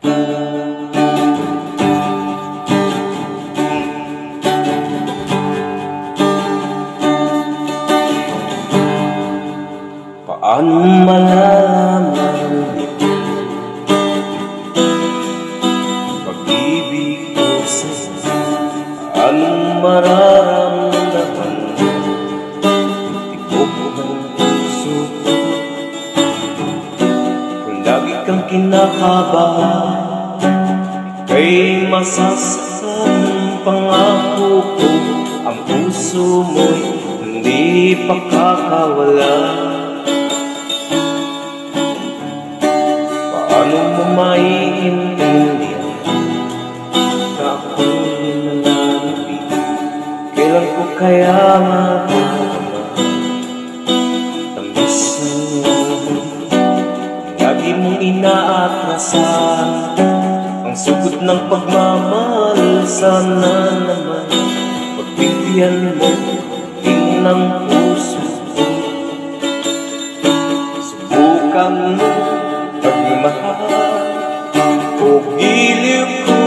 Paano malalaman pag-ibig ko sa'yo? Anong mararamdaman? Tibok ng puso ko. Kung lagi kang kinakabahan, ika'y masasaktan. Pangako ko, ang puso mo'y hindi pakakawala. Paano mo maiintindihan na ako'y nananapit? Kailan ko kaya matama tamis ng iyong lagi mong inaatrasan ang sugot ng pagmamahal. Sana naman pagbigyan mo din ng puso ko. Subukan mo pagmamahal o giliw ko.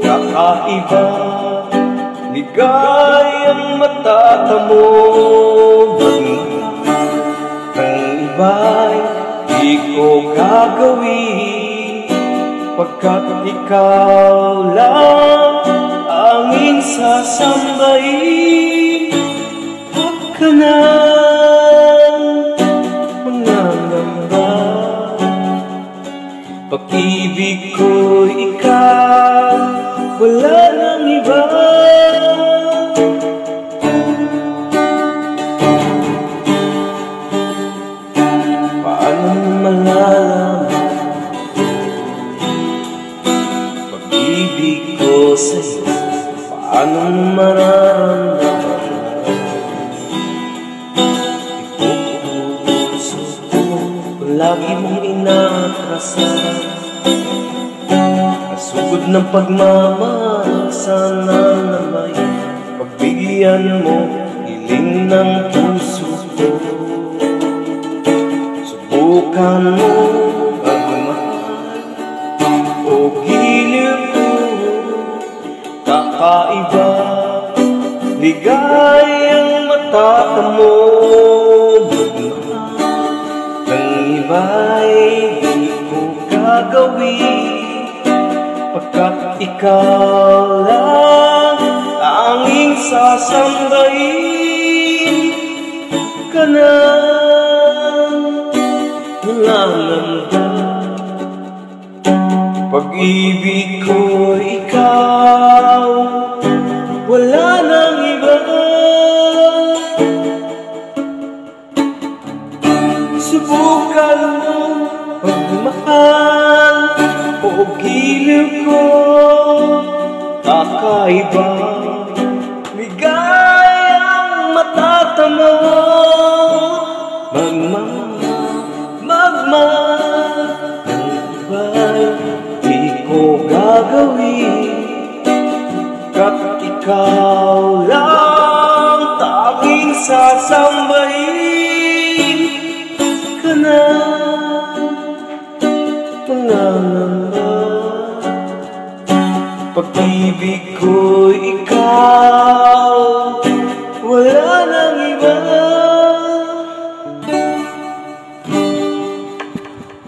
Kakaiba, ligayang matatamo. Magmahal ng iba'y di ko gagawin, pagkat ikaw lang angin sasambahin. Huwag ka nang mangangamba, pag-ibig ko ikaw, wala nang iba. Paano malalaman pag-ibig ko sa'yo? Paano mararamdaman? Ipupuso ko, lagi mong inaatrasan ang sugod ng pagmamahal. Sana na may pagbigyan mo hiling ng puso ko. Subukan mo magmahal o giliw ko. Kakaiba, ligayang matatamo. Magmahal ng iba'y di ko gagawin, pagkat ikaw lang tanging sasambahin. Ka nang nanganamba, pag-ibig ko ikaw, wala nang iba. Subukan mo pagmahal o giliw ko. Kakaiba, ligayang matatamo. Magmahal ng iba'y di ko gagawin, kat ikaw